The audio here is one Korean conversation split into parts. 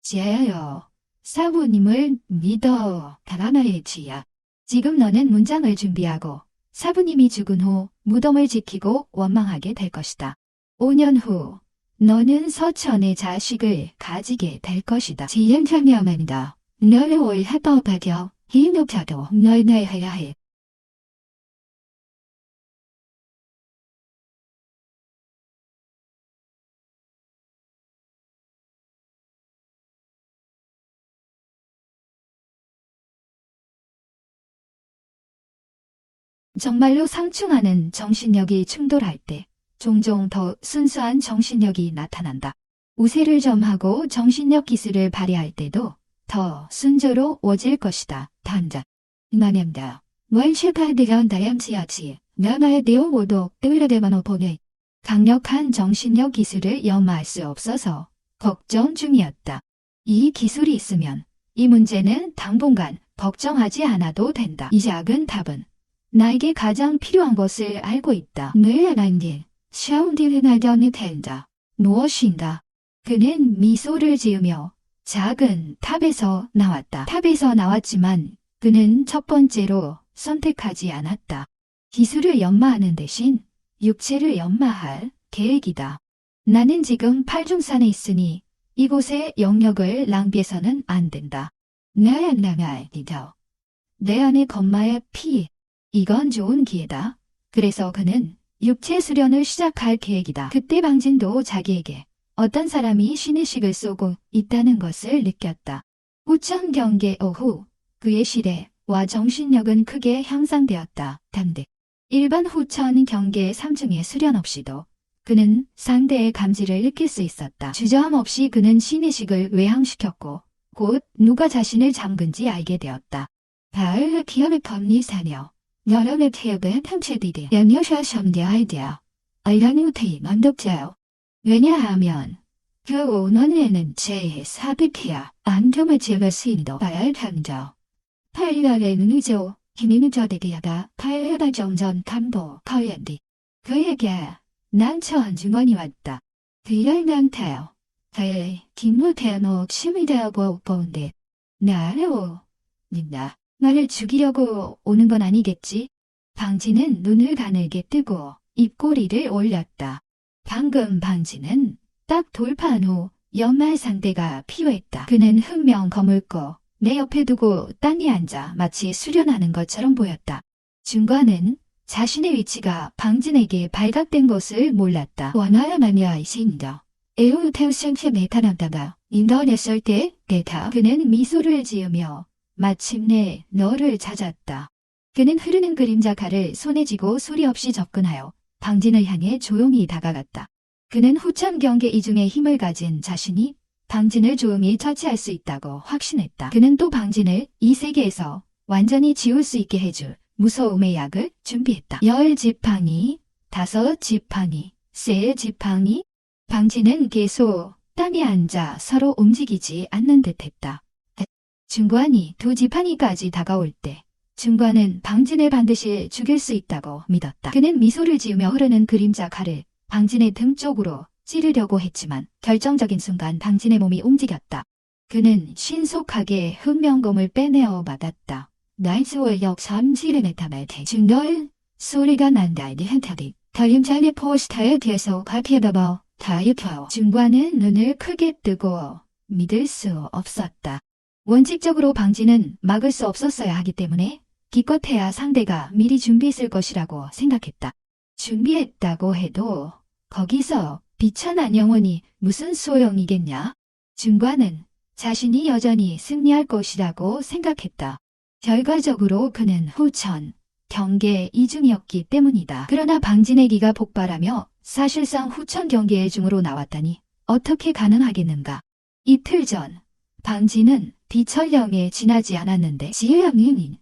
지혜요. 사부님을 믿어. 달아나야지야. 지금 너는 문장을 준비하고 사부님이 죽은 후 무덤을 지키고 원망하게 될 것이다. 5년 후 너는 서천의 자식을 가지게 될 것이다. 지행자명한다. 너를 올 해법하려 희노자도 널 해야 해. 정말로 상충하는 정신력이 충돌할 때 종종 더 순수한 정신력이 나타난다. 우세를 점하고 정신력 기술을 발휘할 때도 더 순조로워질 것이다. 단자. 말입니다. 월시파대견 다양지야지. 나나의 내용오도 뜨르게만 보내. 강력한 정신력 기술을 염화할 수 없어서 걱정 중이었다. 이 기술이 있으면 이 문제는 당분간 걱정하지 않아도 된다. 이 작은 답은 나에게 가장 필요한 것을 알고 있다. 늘 알았니? 샤운디를 알견이 된다. 무엇인가? 그는 미소를 지으며 작은 탑에서 나왔다. 탑에서 나왔지만 그는 첫 번째로 선택하지 않았다. 기술을 연마하는 대신 육체를 연마할 계획이다. 나는 지금 팔중산에 있으니 이곳의 영역을 낭비해서는 안 된다. 내 안에 건마의 피. 이건 좋은 기회다. 그래서 그는 육체 수련을 시작할 계획이다. 그때 방진도 자기에게 어떤 사람이 신의식을 쏘고 있다는 것을 느꼈다. 후천 경계 오후 그의 시대와 정신력은 크게 향상되었다. 단대. 일반 후천 경계 3중의 수련 없이도 그는 상대의 감지를 느낄 수 있었다. 주저함 없이 그는 신의식을 외항시켰고 곧 누가 자신을 잠근지 알게 되었다. 바을 기업의 법리사녀. 여러분의 태엽은 탐체디디 연여샤섬대 아이디어. 알라는 테이 만독자요. 왜냐하면 그 오너에는 제 사비피야 안점을 제가 쓰인도 봐야 한다. 팔리아의 의조 힘있는 저대기야가 팔리아다 정전 감도 커연디. 그에게 난처한 증언이 왔다. 그의 난타요. 그의 김무태노 침이되고 보는데 나로 닌다. 나를 죽이려고 오는 건 아니겠지? 방지는 눈을 가늘게 뜨고 입꼬리를 올렸다. 방금 방지는 딱 돌파한 후 연말 상대가 필요했다. 그는 흑명 거물고 내 옆에 두고 땅에 앉아 마치 수련하는 것처럼 보였다. 중관은 자신의 위치가 방진에게 발각된 것을 몰랐다. 원하야만이야 이신다. 에우테우생체 메타란다가 인터넷을 때 데타 그는 미소를 지으며 마침내 너를 찾았다. 그는 흐르는 그림자 칼을 손에 쥐고 소리 없이 접근하여 방진을 향해 조용히 다가갔다. 그는 후천 경계 이중의 힘을 가진 자신이 방진을 조용히 처치할 수 있다고 확신했다. 그는 또 방진을 이 세계에서 완전히 지울 수 있게 해줄 무서움의 약을 준비했다. 10지팡이, 5지팡이, 3지팡이. 방진은 계속 땅에 앉아 서로 움직이지 않는 듯했다. 중관이 2지팡이까지 다가올 때 중관은 방진을 반드시 죽일 수 있다고 믿었다. 그는 미소를 지으며 흐르는 그림자 칼을 방진의 등 쪽으로 찌르려고 했지만 결정적인 순간 방진의 몸이 움직였다. 그는 신속하게 흑명검을 빼내어 맞았다. 날스월역 삼지르메타멜 대중널 소리가 난다. 니한타디 달림자리 포스터에 뒤에서 발피해봐봐. 다이켜요. 중관은 눈을 크게 뜨고 믿을 수 없었다. 원칙적으로 방진은 막을 수 없었어야 하기 때문에 기껏해야 상대가 미리 준비했을 것이라고 생각했다. 준비했다고 해도 거기서 비천한 영혼이 무슨 소용이겠냐? 중관은 자신이 여전히 승리할 것이라고 생각했다. 결과적으로 그는 후천, 경계 이중이었기 때문이다. 그러나 방진의 기가 폭발하며 사실상 후천 경계의 중으로 나왔다니 어떻게 가능하겠는가? 이틀 전 방진은 비철령에 지나지 않았는데 지혜영이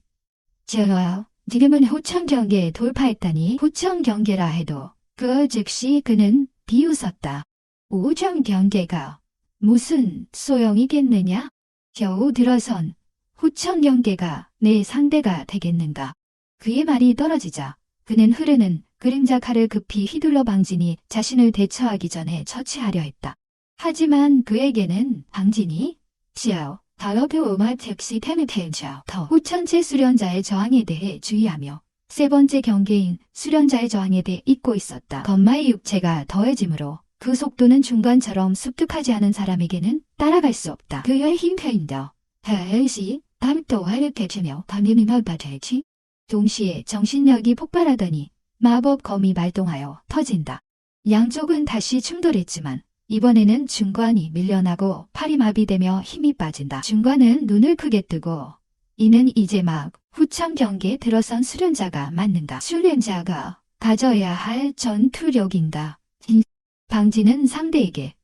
제가 지금은 후천 경계에 돌파했다니 후천 경계라 해도 그 즉시 그는 비웃었다. 우정 경계가 무슨 소용이겠느냐? 겨우 들어선 후천 경계가 내 상대가 되겠는가? 그의 말이 떨어지자 그는 흐르는 그림자 칼을 급히 휘둘러 방진이 자신을 대처하기 전에 처치하려 했다. 하지만 그에게는 방진이 지하오, 다러드 오마 즉시 테르텐샤오. 더 후천체 수련자의 저항에 대해 주의하며 세 번째 경계인 수련자의 저항에 대해 잊고 있었다. 건마의 육체가 더해지므로 그 속도는 중간처럼 습득하지 않은 사람에게는 따라갈 수 없다. 그의 힘표인다. 다시 밤도 하얗게지며 밤이는 발바되지. 동시에 정신력이 폭발하더니 마법 검이 발동하여 터진다. 양쪽은 다시 충돌했지만 이번에는 중관이 밀려나고 팔이 마비되며 힘이 빠진다. 중관은 눈을 크게 뜨고 이는 이제 막 후천 경계에 들어선 수련자가 맞는가. 수련자가 가져야 할 전투력인가. 방지는 상대에게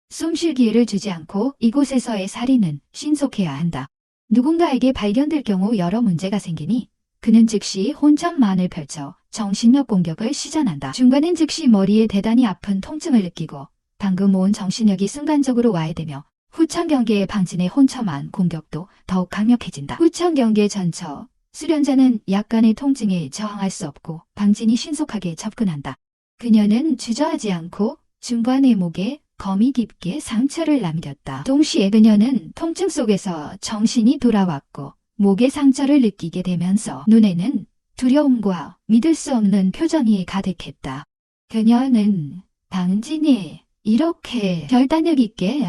숨쉴 기회를 주지 않고 이곳에서의 살인은 신속해야 한다. 누군가에게 발견될 경우 여러 문제가 생기니 그는 즉시 혼천만을 펼쳐 정신력 공격을 시전한다. 중간은 즉시 머리에 대단히 아픈 통증을 느끼고 방금 모은 정신력이 순간적으로 와해되며 후천경계의 방진의 혼천만 공격도 더욱 강력해진다. 후천경계 전처 수련자는 약간의 통증에 저항할 수 없고 방진이 신속하게 접근한다. 그녀는 주저하지 않고 중관의 목에 검이 깊게 상처를 남겼다. 동시에 그녀는 통증 속에서 정신이 돌아왔고 목의 상처를 느끼게 되면서 눈에는 두려움과 믿을 수 없는 표정이 가득했다. 그녀는 방진이 이렇게 결단력 있게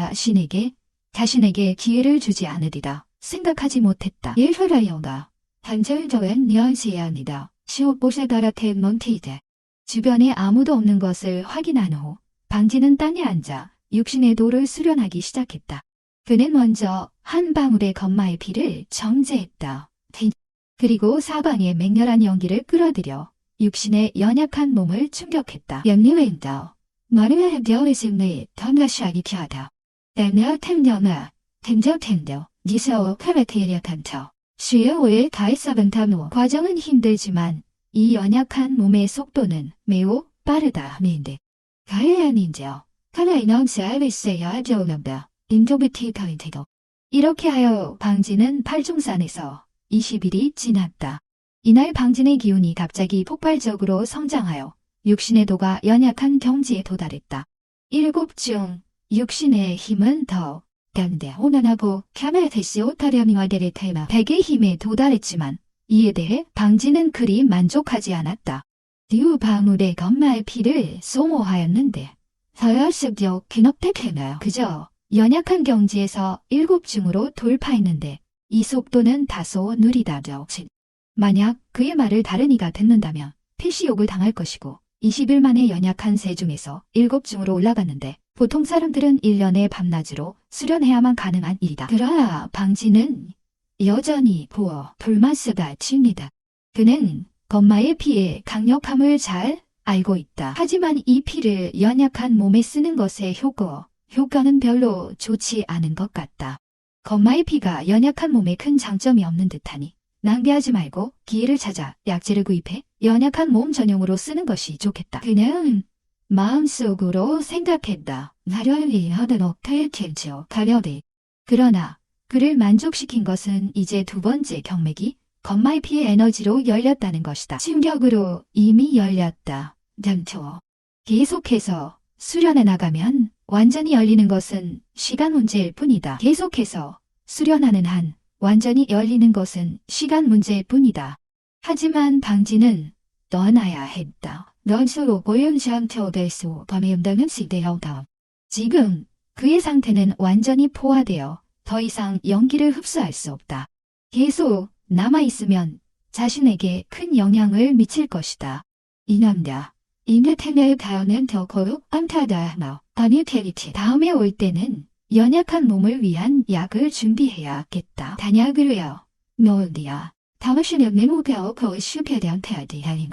자신에게 기회를 주지 않으리라 생각하지 못했다. 예후라여가 단절적인 연시합니다. 시오보세다라테 몬티드. 주변에 아무도 없는 것을 확인한 후 방진은 땅에 앉아 육신의 도를 수련하기 시작했다. 그는 먼저 한 방울의 건마의 피를 정제했다. 그리고 사방에 맹렬한 연기를 끌어들여 육신의 연약한 몸을 충격했다. 염려했다. 머리에 되어있음을 던가시하기 피하다. 때며 템녀마, 템저, 니세오 카라테리아 탐터. 수요일 가이사반타노. 과정은 힘들지만 이 연약한 몸의 속도는 매우 빠르다. 민데. 가해야닌지요. 카라이넌스 알비스야 저우남다. 인도비티 가인테도. 이렇게 하여 방진은 팔중산에서 20일이 지났다. 이날 방진의 기운이 갑자기 폭발적으로 성장하여 육신의 도가 연약한 경지에 도달했다. 7중 육신의 힘은 더 강대 호난하고 캬메테시 오타렴이와데를 테마 100의 힘에 도달했지만 이에 대해 방진은 그리 만족하지 않았다. 뒤우 방울의 건마의 피를 소모하였는데 서열습적 기넉택해나요. 그저 연약한 경지에서 7중으로 돌파했는데 이 속도는 다소 느리다죠. 만약 그의 말을 다른 이가 듣는다면 필시욕을 당할 것이고 20일 만에 연약한 3중에서 7중으로 올라갔는데 보통 사람들은 1년의 밤낮으로 수련해야만 가능한 일이다. 그러나 방진은 여전히 보어 돌마스가 칩니다. 그는 건마의 피의 강력함을 잘 알고 있다. 하지만 이 피를 연약한 몸에 쓰는 것의 효과는 별로 좋지 않은 것 같다. 건마의 피가 연약한 몸에 큰 장점이 없는 듯하니 낭비하지 말고 기회를 찾아 약재를 구입해 연약한 몸 전용으로 쓰는 것이 좋겠다. 그는 마음속으로 생각했다. 나를 하던 억터의 캔치어 가려대. 그러나 그를 만족시킨 것은 이제 두 번째 경맥이 건마의 피의 에너지로 열렸다는 것이다. 충격으로 이미 열렸다. 잠초. 계속해서 수련해 나가면 완전히 열리는 것은 시간 문제일 뿐이다. 계속해서 수련하는 한 완전히 열리는 것은 시간 문제일 뿐이다. 하지만 방진은 떠나야 했다. 넌스로 고연시함테오데스 밤에 음당은 시대여다. 지금 그의 상태는 완전히 포화되어 더 이상 연기를 흡수할 수 없다. 계속 남아있으면 자신에게 큰 영향을 미칠 것이다. 이 남자. 인게테네의 다연은 더 거룩 암타다하며 아니테리티. 다음에 올 때는 연약한 몸을 위한 약을 준비해야겠다. 단약을요. 너어디야. 당신의 메모가 거의 슈페대한 태아디하니.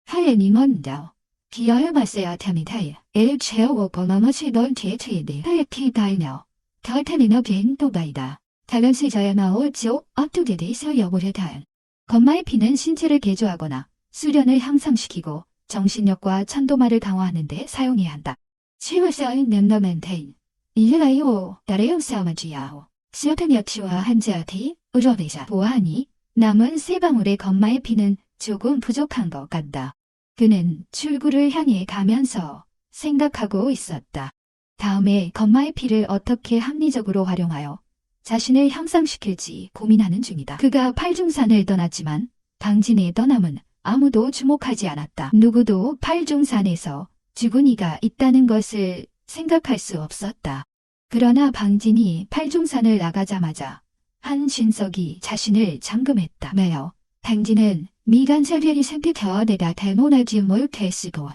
하연이 먼저. 기어을 봤어야 합니다. 애를 채우고 버너머시 널 뒤에트이디. 하얗티다이며. 덜테리너 비행도바이다. 다른시자야마 올지오 앞두게 돼서 여보려다연. 건마의 피는 신체를 개조하거나 수련을 향상시키고 정신력과 천도마를 강화하는 데 사용해야 한다. 치워서인 멤버멘테인. 이르라이오 나레용 싸움하지야오. 시어템여치와 한자티 의료대자 보아하니 남은 세 방울의 건마의 피는 조금 부족한 것 같다. 그는 출구를 향해 가면서 생각하고 있었다. 다음에 건마의 피를 어떻게 합리적으로 활용하여 자신을 향상시킬지 고민하는 중이다. 그가 팔중산을 떠났지만 방진의 떠남은 아무도 주목하지 않았다. 누구도 팔중산에서 죽은 이가 있다는 것을 생각할 수 없었다. 그러나 방진이 팔중산을 나가자마자 한신석이 자신을 잠금했다. 매여 방진은 미간세련이 생각해 내가 대모하지 못했으고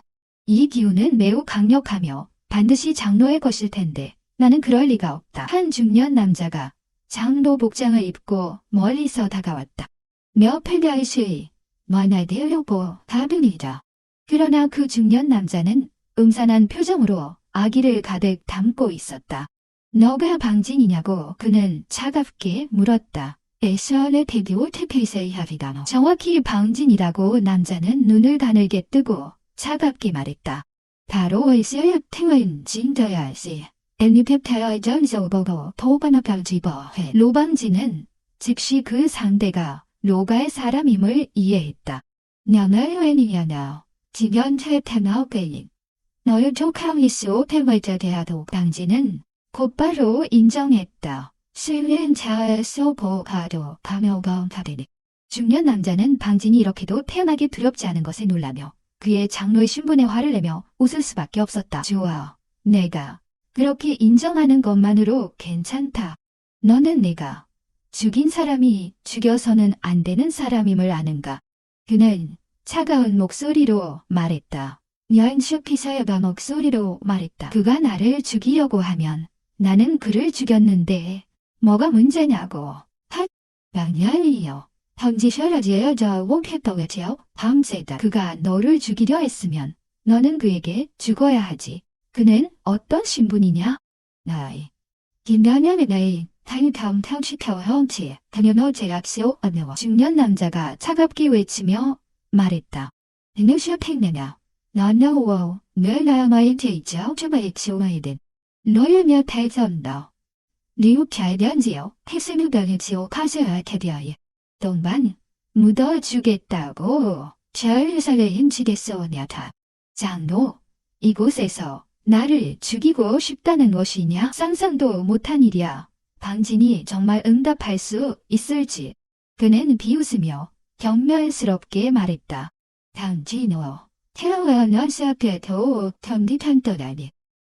이 기운은 매우 강력하며 반드시 장로의 것일 텐데 나는 그럴 리가 없다. 한 중년 남자가 장로 복장을 입고 멀리서 다가왔다. 몇 페가이시 만화대여보 다분이다. 그러나 그 중년 남자는 음산한 표정으로 아기를 가득 담고 있었다. 너가 방진이냐고 그는 차갑게 물었다. 에셔의 대교 테케이세이 하비다노. 정확히 방진이라고 남자는 눈을 가늘게 뜨고 차갑게 말했다. 바로 에셔의 태원 진더야시. 엘리펩타의 전소보고 도바나갈 집어해. 로방진은 즉시 그 상대가 로가의 사람임을 이해했다. 너는 웬이냐너. 지변태 테나오게인. 너의 조카위스 태월자 대하도 방진은 곧바로 인정했다. 실린 자에서 보가도 감옥원 가되니. 중년 남자는 방진이 이렇게도 태연하게 두렵지 않은 것에 놀라며 그의 장로의 신분에 화를 내며 웃을 수밖에 없었다. 좋아. 내가 그렇게 인정하는 것만으로 괜찮다. 너는 내가 죽인 사람이 죽여서는 안 되는 사람임을 아는가? 그는 차가운 목소리로 말했다. 연숙기사여가 목소리로 말했다. 그가 나를 죽이려고 하면 나는 그를 죽였는데 뭐가 문제냐고. 핫! 방열이요. 던지셔야지요. 저 옥했더겠지요. 밤새다. 그가 너를 죽이려 했으면 너는 그에게 죽어야 하지. 그는 어떤 신분이냐? 나이. 김연현의 나이. 타이타운 타운시타워 형치. 당연히 제약시오 어려워. 중년 남자가 차갑게 외치며 말했다. 능시어 택내냐. 너너워. 늘 나야마의 제이죠. 주바의 치오마이든. 너유며 탈선다. 리우캬변지요. 태스무변이지요. 카스와 캐비아예. 동반. 묻어주겠다고. 절사를 힘치겠소냐다. 장로. 이곳에서 나를 죽이고 싶다는 것이냐? 상상도 못한 일이야. 방진이 정말 응답할 수 있을지. 그는 비웃으며 경멸스럽게 말했다. 당진호. 태어나 시작해도 견디탄떠다니.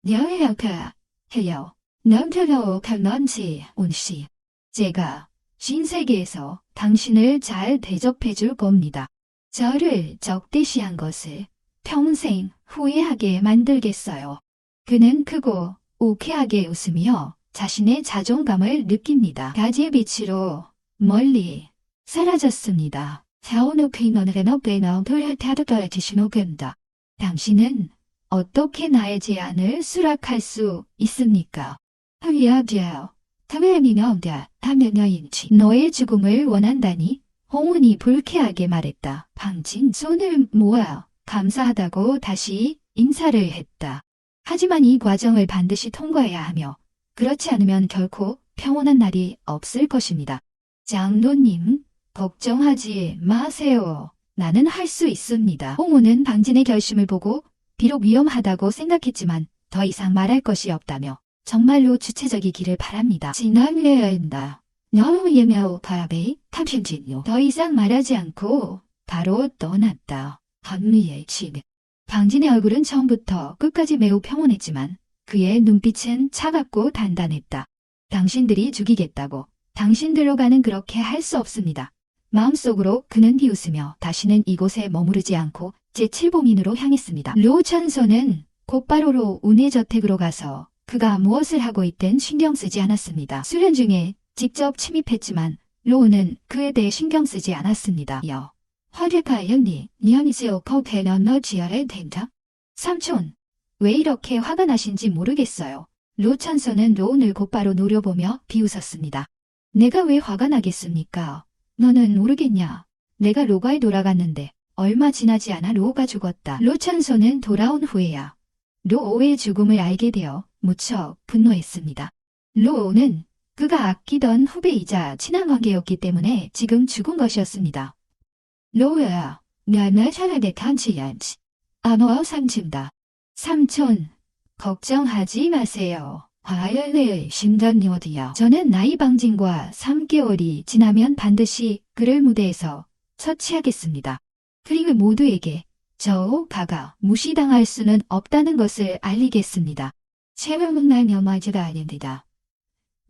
여해야카. 해요. 남편으로 갈런지 온씨. 제가 신세계에서 당신을 잘 대접해 줄 겁니다. 저를 적대시한 것을 평생 후회하게 만들겠어요. 그는 크고 우쾌하게 웃으며 자신의 자존감을 느낍니다. 가지의 빛으로 멀리 사라졌습니다. 당신은 어떻게 나의 제안을 수락할 수 있습니까? 너의 죽음을 원한다니? 홍은이 불쾌하게 말했다. 방진 손을 모아 감사하다고 다시 인사를 했다. 하지만 이 과정을 반드시 통과해야 하며 그렇지 않으면 결코 평온한 날이 없을 것입니다. 장로님, 걱정하지 마세요. 나는 할 수 있습니다. 홍우는 방진의 결심을 보고 비록 위험하다고 생각했지만 더 이상 말할 것이 없다며 정말로 주체적이기를 바랍니다. 지나려야 한다. 너무 예매오 바베이 탐신진요. 더 이상 말하지 않고 바로 떠났다. 한미의 집. 방진의 얼굴은 처음부터 끝까지 매우 평온했지만 그의 눈빛은 차갑고 단단했다. 당신들이 죽이겠다고. 당신들로가는 그렇게 할 수 없습니다. 마음속으로 그는 비웃으며 다시는 이곳에 머무르지 않고 제7봉인으로 향했습니다. 로찬소는 곧바로 운의 저택으로 가서 그가 무엇을 하고 있든 신경 쓰지 않았습니다. 수련 중에 직접 침입했지만 로우는 그에 대해 신경 쓰지 않았습니다. 화려가 형님, 니언이지오 커페넌 너 지하에 된다? 삼촌, 왜 이렇게 화가 나신지 모르겠어요. 로찬소는 로운을 곧바로 노려보며 비웃었습니다. 내가 왜 화가 나겠습니까? 너는 모르겠냐? 내가 로가에 돌아갔는데 얼마 지나지 않아 로우가 죽었다. 로찬소는 돌아온 후에야 로우의 죽음을 알게 되어 무척 분노했습니다. 로우는 그가 아끼던 후배이자 친한 관계였기 때문에 지금 죽은 것이었습니다. 로우야, 나는 차라리 간지 않지. 아노어 삼촌다. 삼촌, 걱정하지 마세요. 과열의 심단이 어디야? 저는 나이 방진과 3개월이 지나면 반드시 그를 무대에서 처치하겠습니다. 그리고 모두에게 저 가가 무시당할 수는 없다는 것을 알리겠습니다. 체험은 날 여마지가 아닙니다.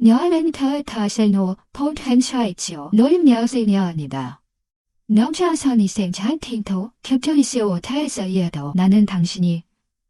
여는 더 포텐셜이지요. 너는 여신이옵니다. 넘쳐선이 생찬팅도 캡처이시오 타에서이에도 나는 당신이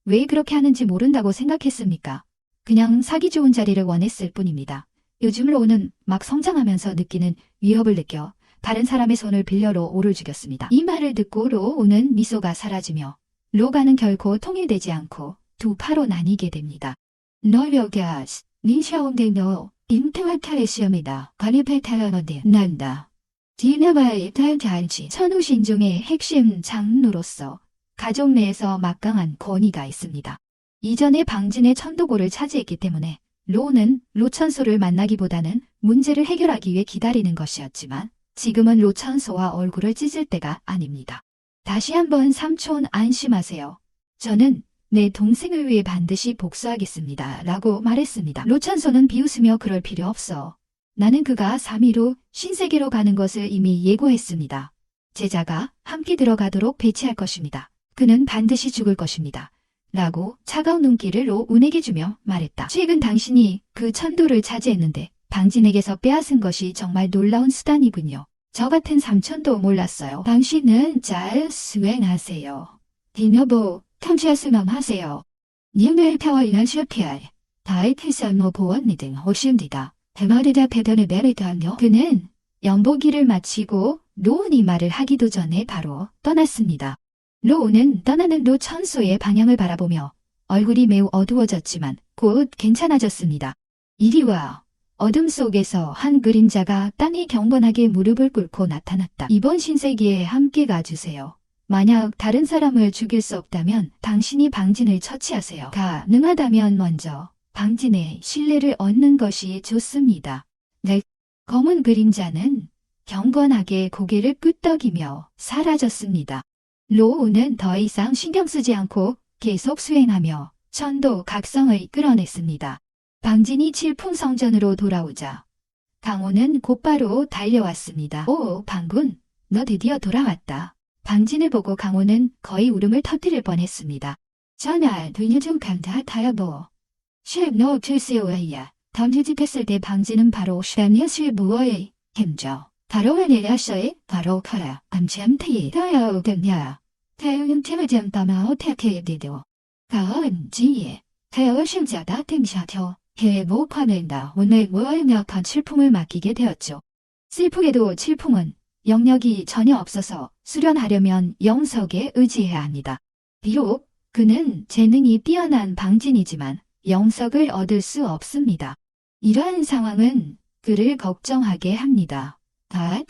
왜 그렇게 하는지 모른다고 생각했습니까? 그냥 사기 좋은 자리를 원했을 뿐입니다. 요즘 로우는 막 성장하면서 느끼는 위협을 느껴 다른 사람의 손을 빌려 로우를 죽였습니다. 이 말을 듣고 로우는 미소가 사라지며 로가는 결코 통일되지 않고 두 파로 나뉘게 됩니다. 너려가 니샤온데노 인테와타의 시험이다. 관입해타야너데 난다. 디나바의 탈탈지 천우신종의 핵심 장로로서 가족 내에서 막강한 권위가 있습니다. 이전에 방진의 천도고를 차지했기 때문에 로우는 로천소를 만나기보다는 문제를 해결하기 위해 기다리는 것이었지만 지금은 로천소와 얼굴을 찢을 때가 아닙니다. 다시 한번 삼촌 안심하세요. 저는 내 동생을 위해 반드시 복수하겠습니다. 라고 말했습니다. 로천소는 비웃으며 그럴 필요 없어. 나는 그가 3위로 신세계로 가는 것을 이미 예고했습니다. 제자가 함께 들어가도록 배치할 것입니다. 그는 반드시 죽을 것입니다. 라고 차가운 눈길을 로운에게 주며 말했다. 최근 당신이 그 천도를 차지했는데 방진에게서 빼앗은 것이 정말 놀라운 수단이군요. 저 같은 삼촌도 몰랐어요. 당신은 잘 수행하세요. 디너보 탐지하수만 하세요. 님을 타워이나 슈피알 다이티선모 보원니 등 오십니다. 대마리다 패던의 메리드하며 그는 연보기를 마치고 로운이 말을 하기도 전에 바로 떠났습니다. 로운은 떠나는 로천소의 방향을 바라보며 얼굴이 매우 어두워졌지만 곧 괜찮아졌습니다. 이리 와. 어둠 속에서 한 그림자가 땅에 경건하게 무릎을 꿇고 나타났다. 이번 신세기에 함께 가주세요. 만약 다른 사람을 죽일 수 없다면 당신이 방진을 처치하세요. 가능하다면 먼저 방진의 신뢰를 얻는 것이 좋습니다. 네. 검은 그림자는 경건하게 고개를 끄덕이며 사라졌습니다. 로우는 더 이상 신경 쓰지 않고 계속 수행하며 천도 각성을 끌어냈습니다. 방진이 칠풍성전으로 돌아오자 강호는 곧바로 달려왔습니다. 오, 방군, 너 드디어 돌아왔다. 방진을 보고 강호는 거의 울음을 터뜨릴 뻔했습니다. 전하, 두녀 좀 감사하다여보. 쉐너 틀세오야. 덤지집했을 때 방진은 바로 쉐니스의 무어의 힘죠. 바로 하늘야셔의 바로 카라 암참태이 더여우등야. 태우는 팀을 담아 어떻게 되도. 가은지에 태우심자다 등샤theo. 해에 목화낸다. 오늘 무어역한 칠풍을 맡기게 되었죠. 슬프게도 칠풍은 영역이 전혀 없어서 수련하려면 영석에 의지해야 합니다. 비록 그는 재능이 뛰어난 방진이지만 영석을 얻을 수 없습니다. 이러한 상황은 그를 걱정하게 합니다.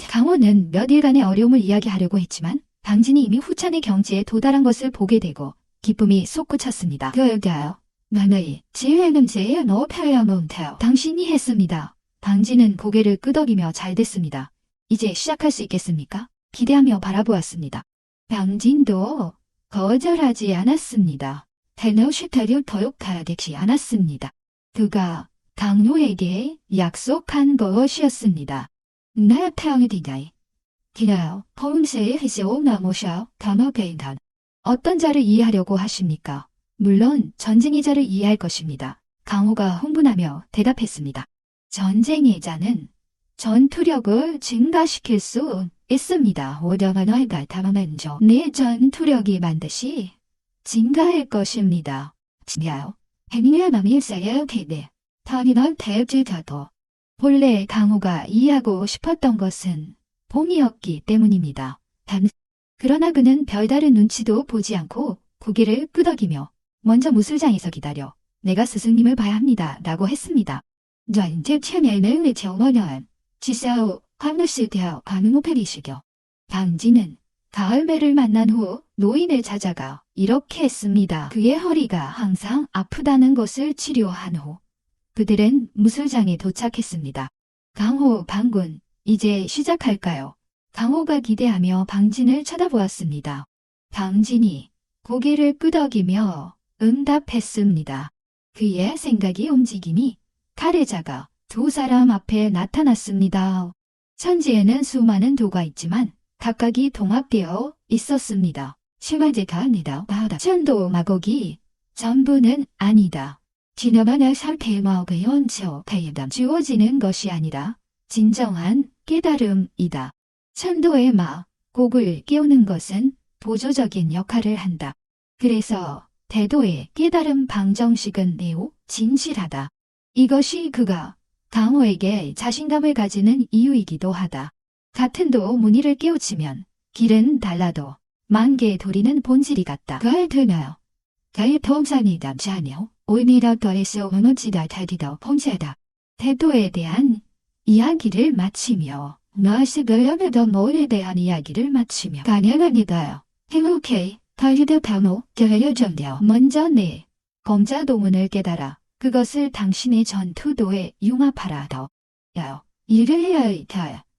강호는 몇 일간의 어려움을 이야기하려고 했지만 방진이 이미 후찬의 경지에 도달한 것을 보게 되고 기쁨이 솟구쳤습니다. 그럴까요? 나의 지혜는 제에 너 패야몬테요. 당신이 했습니다. 방진은 고개를 끄덕이며 잘 됐습니다. 이제 시작할 수 있겠습니까? 기대하며 바라보았습니다. 방진도 거절하지 않았습니다. 테너슈타를 더욕하지 않았습니다. 그가 강호에게 약속한 것이었습니다. 나 태양이디다이. 기나요, 포음세의 해세오 나모샤 단어페인단. 어떤 자를 이해하려고 하십니까? 물론 전쟁의 자를 이해할 것입니다. 강호가 흥분하며 대답했습니다. 전쟁의 자는 전투력을 증가시킬 수 있습니다. 오려가 너희가 담아만져. 내 전투력이 반드시 증가할 것입니다. 진야요. 행위의 맘이 있어야 되네. 타니넌 대주자도. 본래 강호가 이해하고 싶었던 것은 봉이었기 때문입니다. 그러나 그는 별다른 눈치도 보지 않고 고개를 끄덕이며 먼저 무술장에서 기다려 내가 스승님을 봐야 합니다. 라고 했습니다. 전제 체면을 정원연 지사오 황루시대어 가능오페리시겨. 방진은 가을매를 만난 후 노인을 찾아가 이렇게 했습니다. 그의 허리가 항상 아프다는 것을 치료한 후 그들은 무술장에 도착했습니다. 강호 방군, 이제 시작할까요? 강호가 기대하며 방진을 쳐다보았습니다. 방진이 고개를 끄덕이며 응답했습니다. 그의 생각이 움직임이 가래자가 두 사람 앞에 나타났습니다. 천지에는 수많은 도가 있지만 각각이 통합되어 있었습니다. 시바제가 아니다. 바다. 천도 마곡이 전부는 아니다. 지나가는 상태의 마곡의 원초 가이다. 주어지는 것이 아니라 진정한 깨달음이다. 천도의 마곡을 깨우는 것은 보조적인 역할을 한다. 그래서 대도의 깨달음 방정식은 매우 진실하다. 이것이 그가 강호에게 자신감을 가지는 이유이기도 하다. 같은 도 무늬를 깨우치면 길은 달라도 만개의 도리는 본질이 같다. 그걸 드나요? 그의 통상이 남자녀 오히려 더해서 무너지다 다디더 본체다. 태도에 대한 이야기를 마치며 무엇을 그려도 뭐에 대한 이야기를 마치며 가능합니다요. 행복해. 더히더 다모 결여정되어 먼저 내 검자도문을 깨달아 그것을 당신의 전투도에 융합하라 더. 야, 일을 해야 해.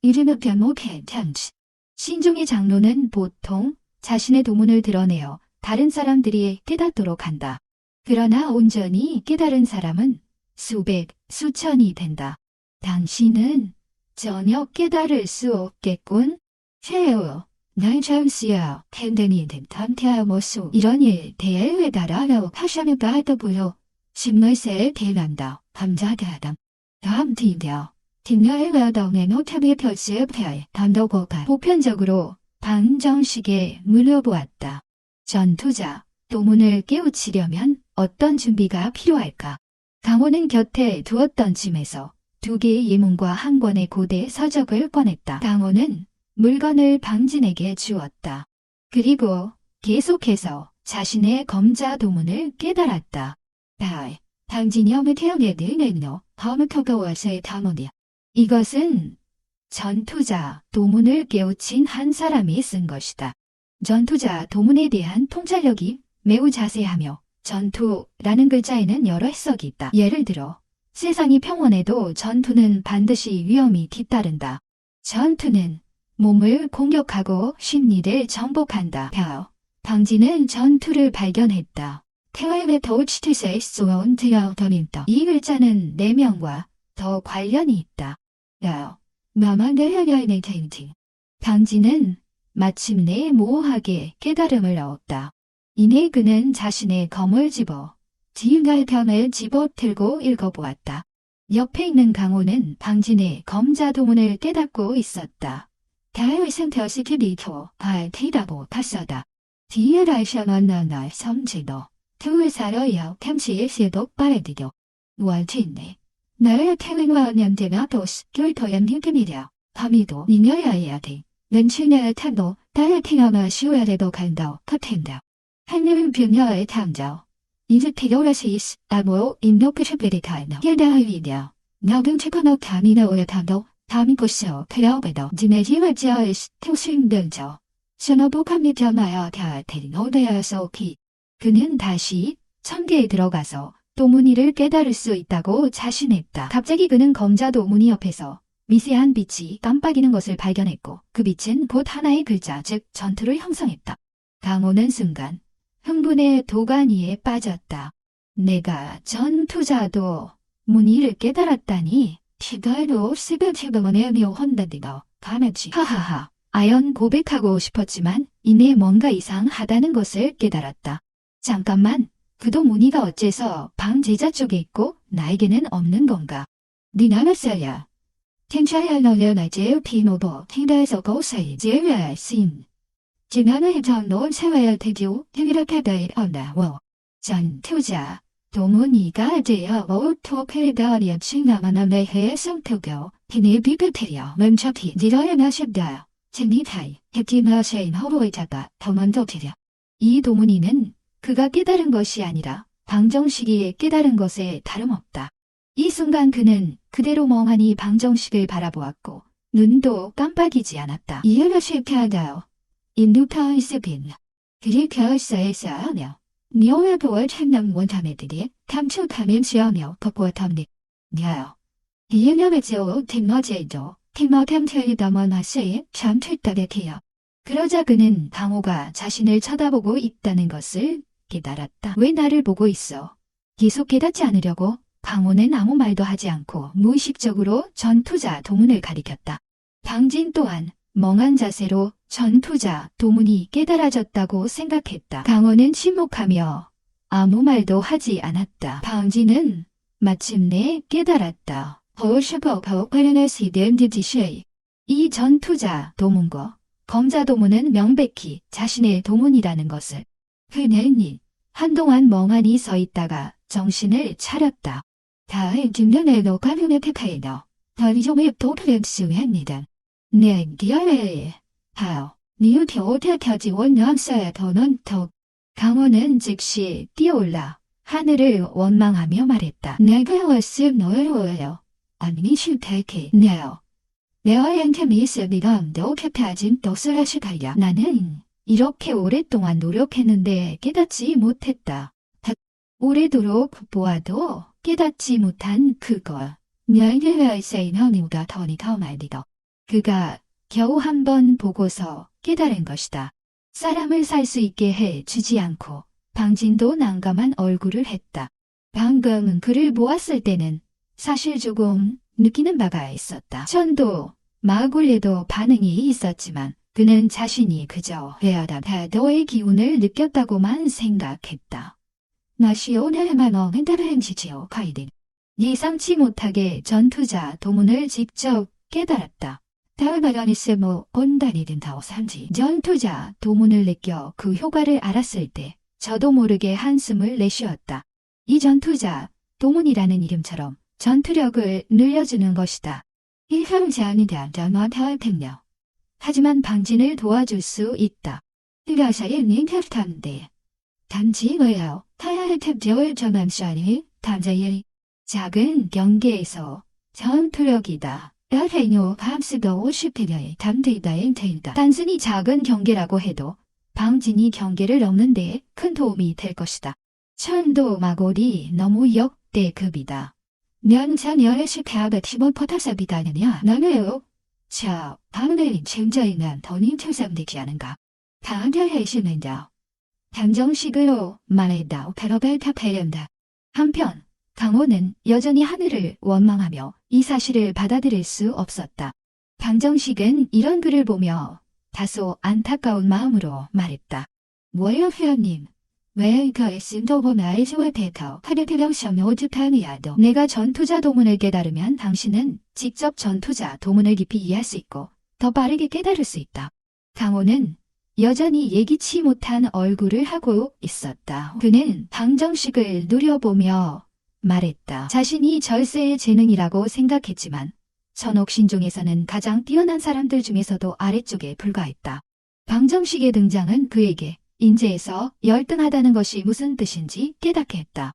이르는 변목해 당치. 신종의 장로는 보통 자신의 도문을 드러내어 다른 사람들이 깨닫도록 한다. 그러나 온전히 깨달은 사람은 수백, 수천이 된다. 당신은 전혀 깨달을 수 없겠군. 최후, 날 잠시야, 팬데니 된 탐태아 모수. 이런 일 대회에 달아요. 하샤면 가더부요. 심널세에 대난다. 감자대하담. 다음 팀되어. 팀녀의 가동의 노탑의 별세의 폐하에 단도고가 보편적으로 방정식에 물어보았다. 전투자, 도문을 깨우치려면 어떤 준비가 필요할까? 강호는 곁에 두었던 짐에서 2개의 예문과 한 권의 고대 서적을 꺼냈다. 강호는 물건을 방진에게 주었다. 그리고 계속해서 자신의 검자 도문을 깨달았다. 방진이 어느 태양에 늘내노 허무커가워서의 담원이야. 이것은 전투자 도문을 깨우친 한 사람이 쓴 것이다. 전투자 도문에 대한 통찰력이 매우 자세하며 전투라는 글자에는 여러 해석이 있다. 예를 들어 세상이 평온해도 전투는 반드시 위험이 뒤따른다. 전투는 몸을 공격하고 심리를 정복한다. 방진은 전투를 발견했다. 태화의 더우치트세의 쏘온 드야우더민더. 이 글자는 내면과 더 관련이 있다. 마만데야야의 텐팅. 방진은 마침내 모호하게 깨달음을 얻었다. 이내 그는 자신의 검을 집어 지휘가의 편을 집어 들고 읽어보았다. 옆에 있는 강호는 방진의 검자도문을 깨닫고 있었다. 다의 상태시 리토 알티다보 파서다. 디에라이샤만나날 섬지도 투을 사려야 탐시의 시도 빠르디도. 월티네. 나의 태능과 년대나 도스 교토연 힘금이랴. 밤이도 니녀야 해야 돼. 렌치냐의 탄도 다의 팅아마 시우야래도 간다. 카텐다. 한여름 변녀의 탐자. 이제 피로라시스 아모 인도크슈베리타이너. 예다이이냐. 너금 체크너 감이나 오야 탐도. 다미고쇼 페라오베도 지메지와지아이스 투스윙던저. 신호복함이 변하여 다테린 오데야소키. 그는 다시 천계에 들어가서 도무니를 깨달을 수 있다고 자신했다. 갑자기 그는 검자 도무니 옆에서 미세한 빛이 깜빡이는 것을 발견했고 그 빛은 곧 하나의 글자 즉 전투를 형성했다. 강호는 순간 흥분의 도가니에 빠졌다. 내가 전투자도 무니를 깨달았다니 티가에도 스베티브먼의 묘헌다디더 가메지 하하하. 아연 고백하고 싶었지만 이내 뭔가 이상하다는 것을 깨달았다. 잠깐만. 그도 무늬가 어째서 방 제자 쪽에 있고 나에게는 없는 건가? 니나나서야. 텐차야 너려나 제일 피노보 텐다에서 고사이 제외할 씬. 지난해 전노 세워야 되죠. 테기라카다이 언다워. 전투자. 도무니가 제여 오토페다리아 칭나마나메 해성토교. 티네 비비테리어 멈춰피 니러야 나십다. 칭니타이. 헤티나셰인 허로이자가 더 먼저 피려. 이 도무니는 그가 깨달은 것이 아니라 방정식이 깨달은 것에 다름없다. 이 순간 그는 그대로 멍하니 방정식을 바라보았고 눈도 깜빡이지 않았다. 이해가 쉽게 하다요. 인두파이스빈. 그리 겨울사에서 하며 니오의 보월 참남 원탐애들이 감축하면 지어며 법보탐닉. 냐요. 이해념의 지오 팀머제이도 팀머템트이 더먼하세에 잠틀다게 기여. 그러자 그는 강호가 자신을 쳐다보고 있다는 것을 깨달았다. 왜 나를 보고 있어? 계속 깨닫지 않으려고 강호는 아무 말도 하지 않고 무의식적으로 전투자 도문을 가리켰다. 방진 또한 멍한 자세로 전투자 도문이 깨달아졌다고 생각했다. 강호는 침묵하며 아무 말도 하지 않았다. 방진은 마침내 깨달았다. 이 전투자 도문과 검자 도문은 명백히 자신의 도문이라는 것을. 그는 한동안 멍하니 서 있다가 정신을 차렸다. 다음 뒷면에도 가면의 택하에도 더리종의 도프렌스합니다. 네, 디아레에 하오. 니우표 태켜지 원념사야 더는 더. 강호는 즉시 뛰어올라 하늘을 원망하며 말했다. 내가 왔음 너예요. 아니 싫다케 네요. 내와한테 미스비감도 캡하진 떡슬하시가야. 나는 이렇게 오랫동안 노력했는데 깨닫지 못했다. 오래도록 보아도 깨닫지 못한 그걸. 녀이르와이세이너니우가 더니 더 말리더. 그가 겨우 한 번 보고서 깨달은 것이다. 사람을 살 수 있게 해 주지 않고 방진도 난감한 얼굴을 했다. 방금 그를 보았을 때는 사실 조금 느끼는 바가 있었다. 천도 마굴에도 반응이 있었지만 그는 자신이 그저 회하다더의 기운을 느꼈다고만 생각했다. 나시 오늘만 어른다를 행시지요 가이든. 예상치 못하게 전투자 도문을 직접 깨달았다. 다을바라니스모 온다리든 다오산지. 전투자 도문을 느껴 그 효과를 알았을 때 저도 모르게 한숨을 내쉬었다. 이 전투자 도문이라는 이름처럼 전투력을 늘려주는 것이다. 일형자안이 대한 전화타할 텐요. 하지만 방진을 도와줄 수 있다. 뜨가사의 닌캡탄데. 단지 왜요? 타야의 탭저의 전환샤니 단자의 작은 경계에서 전투력이다. 엘헤뇨 감스도 50회녀의 담대이다인 테인다. 단순히 작은 경계라고 해도 방진이 경계를 넘는데 큰 도움이 될 것이다. 천도 마골이 너무 역대급이다. 면자녀의 식하가 티본 포타사비다느냐 너네요. 자, 방내인 챙자이는 더님 틀삼되지 않은가. 다은결해시는다. 당정식으로 말했다. 패러벨 탑해련다. 한편 강호는 여전히 하늘을 원망하며 이 사실을 받아들일 수 없었다. 방정식은 이런 글을 보며 다소 안타까운 마음으로 말했다. 뭐예요 회원님? 왜 그의 쓴도보나의 조회패터 파르피령시험의 오즈판이야도. 내가 전투자 도문을 깨달으면 당신은 직접 전투자 도문을 깊이 이해할 수 있고 더 빠르게 깨달을 수 있다. 강호는 여전히 예기치 못한 얼굴을 하고 있었다. 그는 방정식을 누려보며 말했다. 자신이 절세의 재능이라고 생각했지만 천옥신종에서는 가장 뛰어난 사람들 중에서도 아래쪽에 불과했다. 방정식의 등장은 그에게 인재에서 열등하다는 것이 무슨 뜻인지 깨닫게 했다.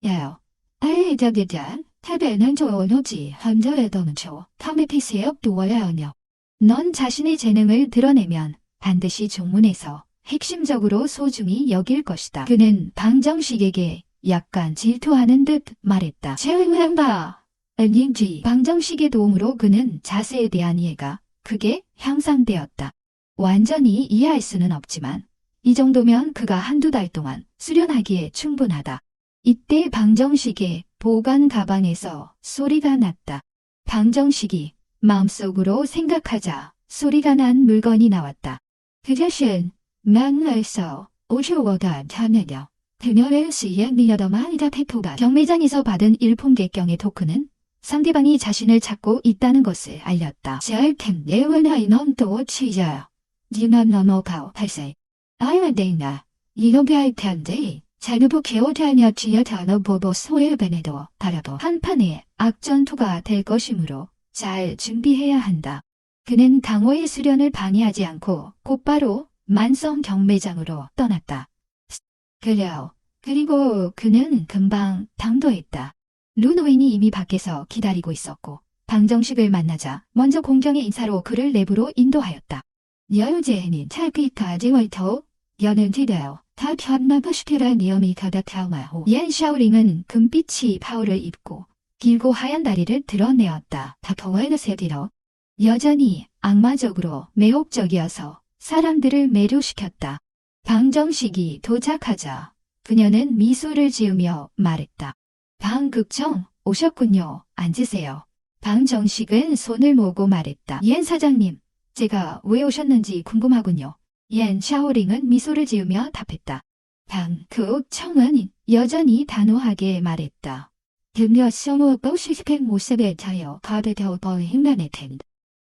야요. 아이자기자 타베는 조어노지 함저에더는 조 타메피스에업 도와야하며. 넌 자신의 재능을 드러내면 반드시 종문에서 핵심적으로 소중히 여길 것이다. 그는 방정식에게 약간 질투하는 듯 말했다. 재능한다. 아닌지. 방정식의 도움으로 그는 자세에 대한 이해가 크게 향상되었다. 완전히 이해할 수는 없지만 이 정도면 그가 한두 달 동안 수련하기에 충분하다. 이때 방정식의 보관 가방에서 소리가 났다. 방정식이 마음속으로 생각하자 소리가 난 물건이 나왔다. 그것은 만화에서 오쇼워가 타느냐. 그녀의 시에 미여더마이다 페토가. 경매장에서 받은 일품객경의 토크는 상대방이 자신을 찾고 있다는 것을 알렸다. 잘템 내원하이넌 또 치자. 니만 넘어가오 팔세. 아이와데이나 이렇게 할 텐데 자르보 개오타냐 지야타너 보보 소엘벤에도 바라도 한판의 악전투가 될 것이므로 잘 준비해야 한다. 그는 강호의 수련을 방해하지 않고 곧바로 만성 경매장으로 떠났다. 그래요. 그리고 그는 금방 당도했다. 루노인이 이미 밖에서 기다리고 있었고 방정식을 만나자 먼저 공경의 인사로 그를 내부로 인도하였다. 여유제는 탈기까지 월터 여는 뒤되어 다 편나버시키란 위험이 가다타마호. 옌 샤오링은 금빛이 파울을 입고 길고 하얀 다리를 드러내었다. 다통을 세디러 여전히 악마적으로 매혹적이어서 사람들을 매료시켰다. 방정식이 도착하자 그녀는 미소를 지으며 말했다. 방극청 오셨군요. 앉으세요. 방정식은 손을 모으고 말했다. 옌 사장님, 제가 왜 오셨는지 궁금하군요. 옌 샤오링은 미소를 지으며 답했다. 방극청은 여전히 단호하게 말했다. 등여 성우 보시스펙 모습에 자여 가드더 버행란의 텐.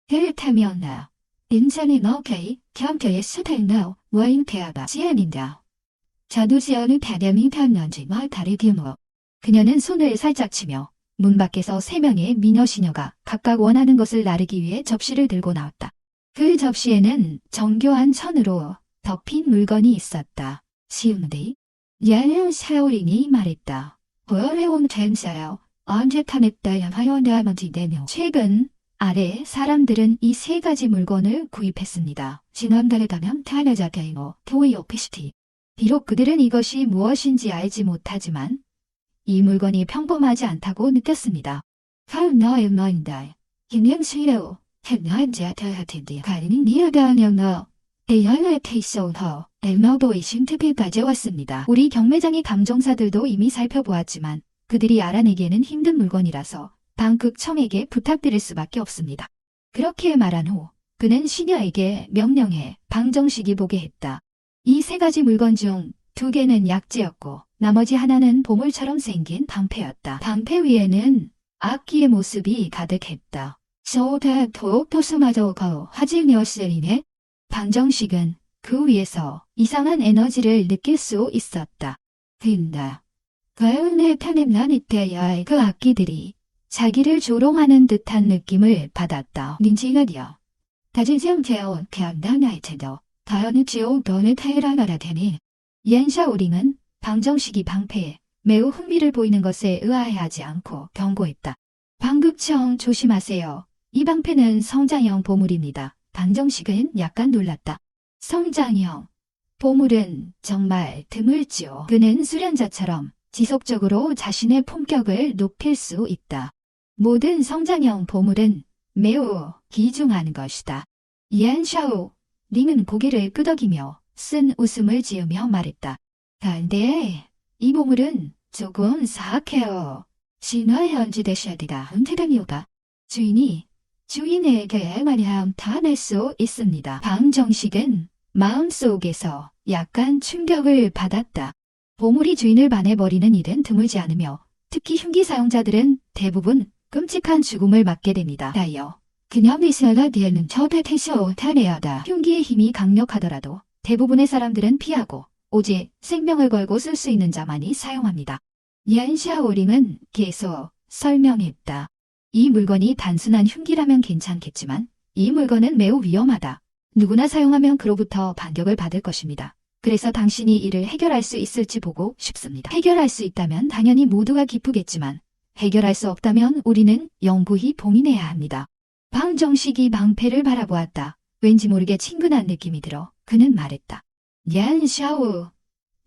그렇다면 나 인생이 너케이 경계의 스택너 워잉태아가 지연인다. 저도 지연을 다념이 편런지 말 다르게 뭐. 그녀는 손을 살짝 치며 문 밖에서 3명의 미녀 시녀가 각각 원하는 것을 나르기 위해 접시를 들고 나왔다. 그 접시에는 정교한 천으로 덮인 물건이 있었다. 시운디? 얀 샤오링이 말했다. 보여해온 댄서요. 언제 타냈다야 하연다먼지 4명. 최근 아래 사람들은 이 3가지 물건을 구입했습니다. 지난달에 가면 타나자 게이머, 토이 오피스티. 비록 그들은 이것이 무엇인지 알지 못하지만 이 물건이 평범하지 않다고 느꼈습니다. 너의 너인다. 김영수로 hen한자 더하텐디 가리는 니어다은영너 대여의 케이스오더 엘머보이 신트필 가져왔습니다. 우리 경매장의 감정사들도 이미 살펴보았지만 그들이 알아내기에는 힘든 물건이라서 방극청에게 부탁드릴 수밖에 없습니다. 그렇게 말한 후 그는 시녀에게 명령해 방정식이 보게 했다. 이 3가지 물건 중 2개는 약재였고 나머지 하나는 보물처럼 생긴 방패였다. 방패 위에는 악기의 모습이 가득했다. 저다 도토스마저거 화질녀스리네. 방정식은 그 위에서 이상한 에너지를 느낄 수 있었다. 근다. 가을의 편엠난 이때야 그 악기들이 자기를 조롱하는 듯한 느낌을 받았다. 닌지가디요. 다진생 제어 개안당나이 테도 다연의 지옥 너는 타이라가라 되니. 옌샤오링은 방정식이 방패에 매우 흥미를 보이는 것에 의아해하지 않고 경고했다. 방극청 조심하세요. 이 방패는 성장형 보물입니다. 방정식은 약간 놀랐다. 성장형 보물은 정말 드물지요. 그는 수련자처럼 지속적으로 자신의 품격을 높일 수 있다. 모든 성장형 보물은 매우 귀중한 것이다. 옌샤오 링은 고개를 끄덕이며 쓴 웃음을 지으며 말했다. 근데 이 보물은 조금 사악해요. 신화 현지 대샤디가 은퇴담이오다. 주인에게 말이야 다 낼 수 있습니다. 방정식은 마음속에서 약간 충격을 받았다. 보물이 주인을 반해버리는 일은 드물지 않으며 특히 흉기 사용자들은 대부분 끔찍한 죽음을 맞게 됩니다. 다이어 그녀의 스가 뒤에는 저배태쇼 타레아다. 흉기의 힘이 강력하더라도 대부분의 사람들은 피하고 오직 생명을 걸고 쓸 수 있는 자만이 사용합니다. 얀샤오링은 계속 설명했다. 이 물건이 단순한 흉기라면 괜찮겠지만 이 물건은 매우 위험하다. 누구나 사용하면 그로부터 반격을 받을 것입니다. 그래서 당신이 이를 해결할 수 있을지 보고 싶습니다. 해결할 수 있다면 당연히 모두가 기쁘겠지만 해결할 수 없다면 우리는 영구히 봉인해야 합니다. 방정식이 방패를 바라보았다. 왠지 모르게 친근한 느낌이 들어 그는 말했다. 얀샤오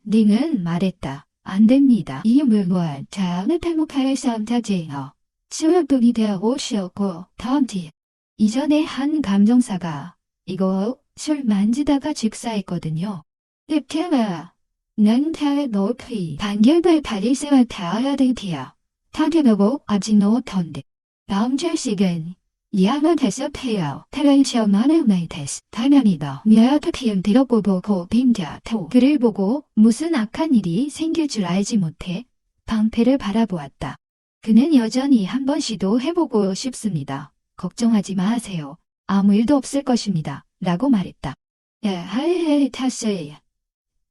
링은 말했다. 안 됩니다. 이 물건 다음에 탈목할 삼타제어 수업분이 되어 오시었고 다음 뒤 이전에 한 감정사가 이거 술 만지다가 즉사했거든요. lep테가 난타의 높이 반결발 파리세와 타야 되티야 타되고 아직 노턴데 방정식은 야마테스 페어 테렌시어만의 나이테스 타면이다. 미아트피움 들어보고 빈자토 그를 보고 무슨 악한 일이 생길 줄 알지 못해 방패를 바라보았다. 그는 여전히 한번 시도해보고 싶습니다. 걱정하지 마세요. 아무 일도 없을 것입니다. 라고 말했다. 하이헤이 타스에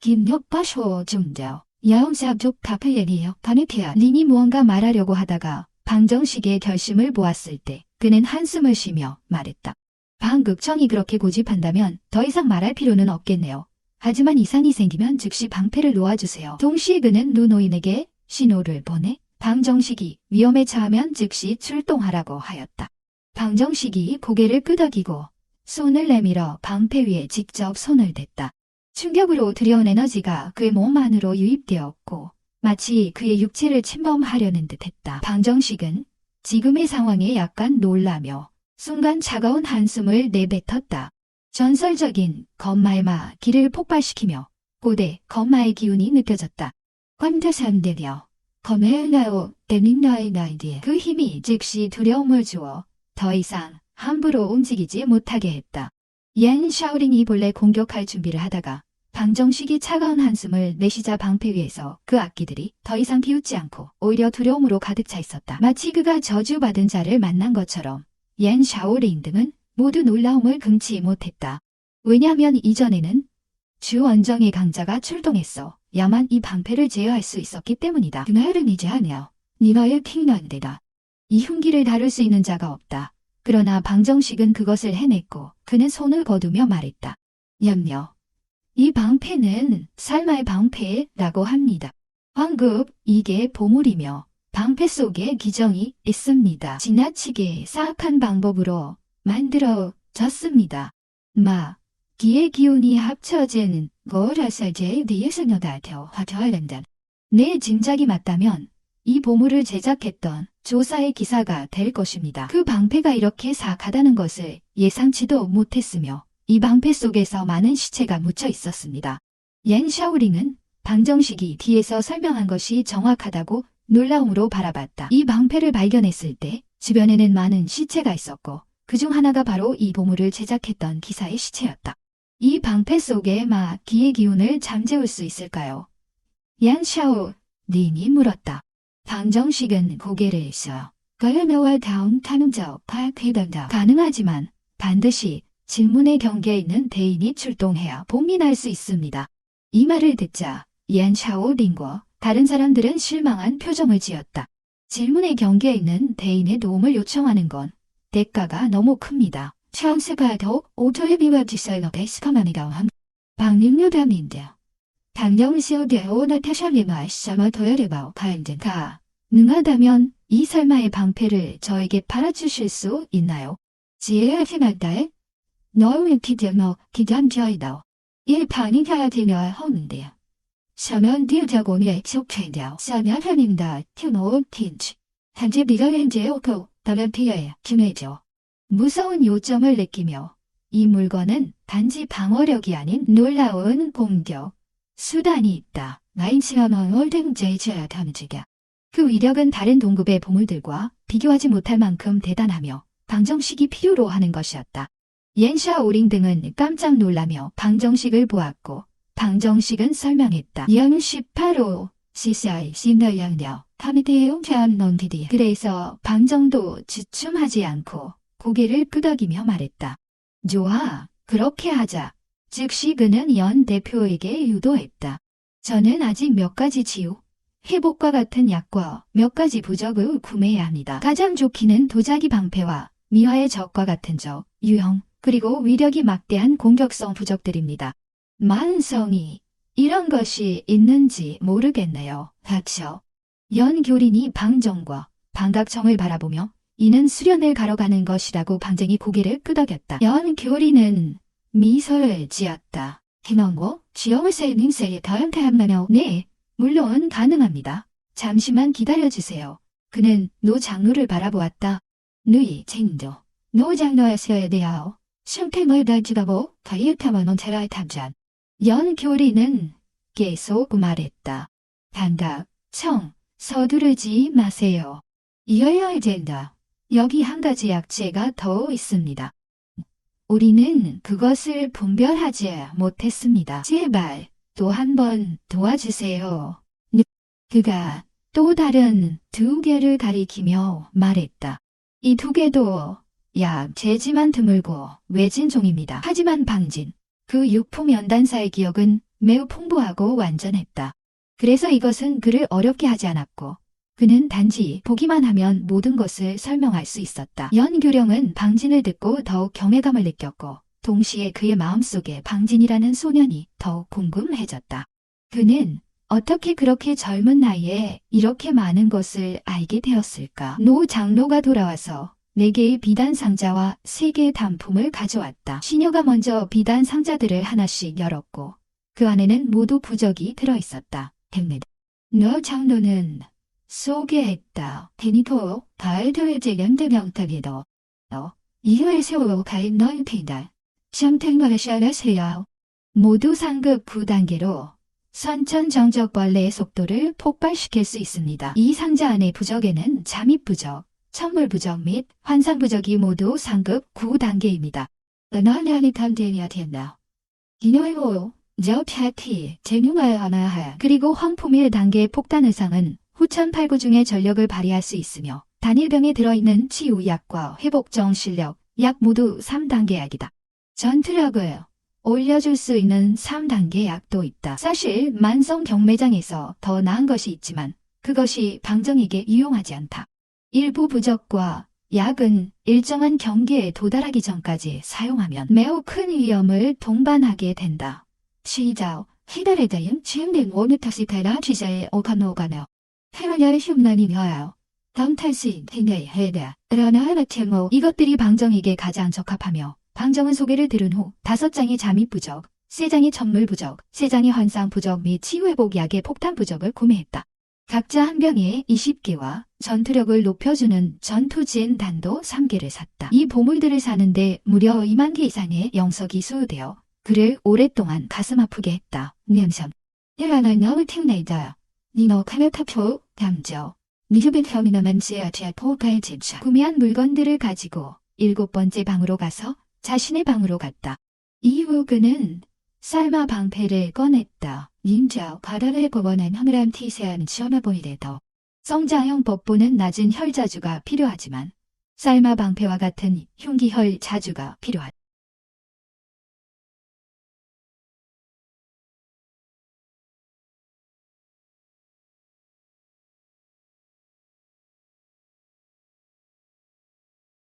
김력바쇼 중저 야옹사족 카페예니요. 바네티아 린이 무언가 말하려고 하다가 방정식의 결심을 보았을 때 그는 한숨을 쉬며 말했다. 방극청이 그렇게 고집한다면 더 이상 말할 필요는 없겠네요. 하지만 이상이 생기면 즉시 방패를 놓아주세요. 동시에 그는 누노인에게 신호를 보내 방정식이 위험에 처하면 즉시 출동하라고 하였다. 방정식이 고개를 끄덕이고 손을 내밀어 방패 위에 직접 손을 댔다. 충격으로 들여온 에너지가 그의 몸 안으로 유입되었고 마치 그의 육체를 침범하려는 듯했다. 방정식은 지금의 상황에 약간 놀라며 순간 차가운 한숨을 내뱉었다. 전설적인 건마의마 기를 폭발시키며 고대 건마의 기운이 느껴졌다. 관자산대려 검해나오 때닝나의 나이디에 그 힘이 즉시 두려움을 주어 더 이상 함부로 움직이지 못하게 했다. 옌 샤오링이 본래 공격할 준비를 하다가 방정식이 차가운 한숨을 내쉬자 방패 위에서 그 악기들이 더 이상 비웃지 않고 오히려 두려움으로 가득 차 있었다. 마치 그가 저주받은 자를 만난 것처럼 옌 샤오링 등은 모두 놀라움을 금치 못했다. 왜냐하면 이전에는 주 원정의 강자가 출동했어 야만 이 방패를 제어할 수 있었기 때문이다. 그날은 이제 아니야. 니가의 킹난데다. 이 흉기를 다룰 수 있는 자가 없다. 그러나 방정식은 그것을 해냈고 그는 손을 거두며 말했다. 염려. 이 방패는 살마의 방패라고 합니다. 황급, 이게 보물이며 방패 속에 기정이 있습니다. 지나치게 사악한 방법으로 만들어졌습니다. 기의 기운이 합쳐진 거라서 제대에서너다 화려한다. 내 짐작이 맞다면 이 보물을 제작했던 조사의 기사가 될 것입니다. 그 방패가 이렇게 사악하다는 것을 예상치도 못했으며 이 방패 속에서 많은 시체가 묻혀 있었습니다. 옌 샤오링은 방정식이 뒤에서 설명한 것이 정확하다고 놀라움으로 바라봤다. 이 방패를 발견했을 때 주변에는 많은 시체가 있었고 그중 하나가 바로 이 보물을 제작했던 기사의 시체였다. 이 방패 속에 기의 기운을 잠재울 수 있을까요? 얀 샤오링이 물었다. 방정식은 고개를 써 걸려나와 다음 탐정 파악해단다. 가능하지만 반드시 질문의 경계에 있는 대인이 출동해야 봉인할 수 있습니다. 이 말을 듣자 얀 샤오링과 다른 사람들은 실망한 표정을 지었다. 질문의 경계에 있는 대인의 도움을 요청하는 건 대가가 너무 큽니다. 처음세가 더 오토헤비와 지사이가 베스카만이가 함 방능료담인데요. 당령시오되어 나타샤리마 샤마토야레바오 파인드가 능하다면 이 설마의 방패를 저에게 팔아주실 수 있나요? 지혜의 힘한다에 너의 기대너 기담자이다. 이 판이 가야 되냐 하는데요. 서면 디자고니에 속해되어 서면 하는다 튜노 틴치 현재 비가 현재 오고 다른 피해에 김해죠. 무서운 요점을 느끼며 이 물건은 단지 방어력이 아닌 놀라운 공격 수단이 있다. 마인시아마을 등제이지야 탐지가. 그 위력은 다른 동급의 보물들과 비교하지 못할 만큼 대단하며 방정식이 필요로 하는 것이었다. 옌샤오링 등은 깜짝 놀라며 방정식을 보았고 방정식은 설명했다. 연 18호 시사이 신나양려 카미테용 태안넌디디. 그래서 방정도 주춤하지 않고 고개를 끄덕이며 말했다. 좋아, 그렇게 하자. 즉시 그는 연 대표에게 유도했다. 저는 아직 몇 가지 치유, 회복과 같은 약과 몇 가지 부적을 구매해야 합니다. 가장 좋기는 도자기 방패와 미화의 적과 같은 적, 유형, 그리고 위력이 막대한 공격성 부적들입니다. 만성이 이런 것이 있는지 모르겠네요. 닥쳐. 연교린이 방정과 방각청을 바라보며 이는 수련을 가러 가는 것이라고 방정이 고개를 끄덕였다. 연교린은 미소를 지었다. 김원고, 지영을 세는 세에 다연태한나요? 네, 물론 가능합니다. 잠시만 기다려주세요. 그는 노 장로를 바라보았다. 누이 쟁도. 노 장로였어야 돼요. 승택을 달지가고 가이타만원 테라의 탐잔. 연교리는 계속 말했다. 단각, 청, 서두르지 마세요. 이어야 된다. 여기 한 가지 약재가 더 있습니다. 우리는 그것을 분별하지 못했습니다. 제발 또 한 번 도와주세요. 그가 또 다른 두 개를 가리키며 말했다. 이 두 개도 약재지만 드물고 외진 종입니다. 하지만 방진, 그 육품 연단사의 기억은 매우 풍부하고 완전했다. 그래서 이것은 그를 어렵게 하지 않았고 그는 단지 보기만 하면 모든 것을 설명할 수 있었다. 연교령은 방진을 듣고 더욱 경외감을 느꼈고 동시에 그의 마음속에 방진이라는 소년이 더욱 궁금해졌다. 그는 어떻게 그렇게 젊은 나이에 이렇게 많은 것을 알게 되었을까? 노 장로가 돌아와서 4개의 비단 상자와 3개의 단품을 가져왔다. 시녀가 먼저 비단 상자들을 하나씩 열었고 그 안에는 모두 부적이 들어있었다. 됩니다. 너 장로는 소개했다. 테니토 가이드웨제 연대명탁이도 이후에 세워 가인 너인티다. 샴탱마샤라세요. 모두 상급 9단계로 선천정적벌레의 속도를 폭발시킬 수 있습니다. 이 상자 안의 부적에는 잠입부적, 천물부적 및 환상부적이 모두 상급 9단계입니다. 너나니 탐대냐 됐나? 이노이고 저파티 제뉴마에 하나하 그리고 황품 1단계 폭탄 의상은 후천팔구 중에 전력을 발휘할 수 있으며 단일병에 들어있는 치유약과 회복정 실력 약 모두 3단계 약이다. 전투력을 올려줄 수 있는 3단계 약도 있다. 사실 만성 경매장에서 더 나은 것이 있지만 그것이 방정에게 유용하지 않다. 일부 부적과 약은 일정한 경계에 도달하기 전까지 사용하면 매우 큰 위험을 동반하게 된다. 시작. 히달에 대한 지음된 오누타시테라 지자의 오카노가노. 해마냐의 흉난이녀요. 덤탈시 행의 해다. 라나하라티모 이것들이 방정에게 가장 적합하며 방정은 소개를 들은 후 5장의 잠입부적, 3장의 천물부적, 3장의 환상부적 및 치유회복 약의 폭탄부적을 구매했다. 각자 한 병에 20개와 전투력을 높여주는 전투진 단도 3개를 샀다. 이 보물들을 사는데 무려 2만 개 이상의 영석이 소요되어 그를 오랫동안 가슴 아프게 했다. 년선. 이라날 너무 팀네이다. 니너 카메타표 감저. 니주빈 혐이나만 지아티아 포가의 집사. 구매한 물건들을 가지고 7번째 방으로 가서 자신의 방으로 갔다. 이후 그는 삶아 방패를 꺼냈다. 닌자 바다를 거원한 허물한 티세한 시어머보이래더. 성장형 법보는 낮은 혈자주가 필요하지만 삶아 방패와 같은 흉기혈 자주가 필요하다.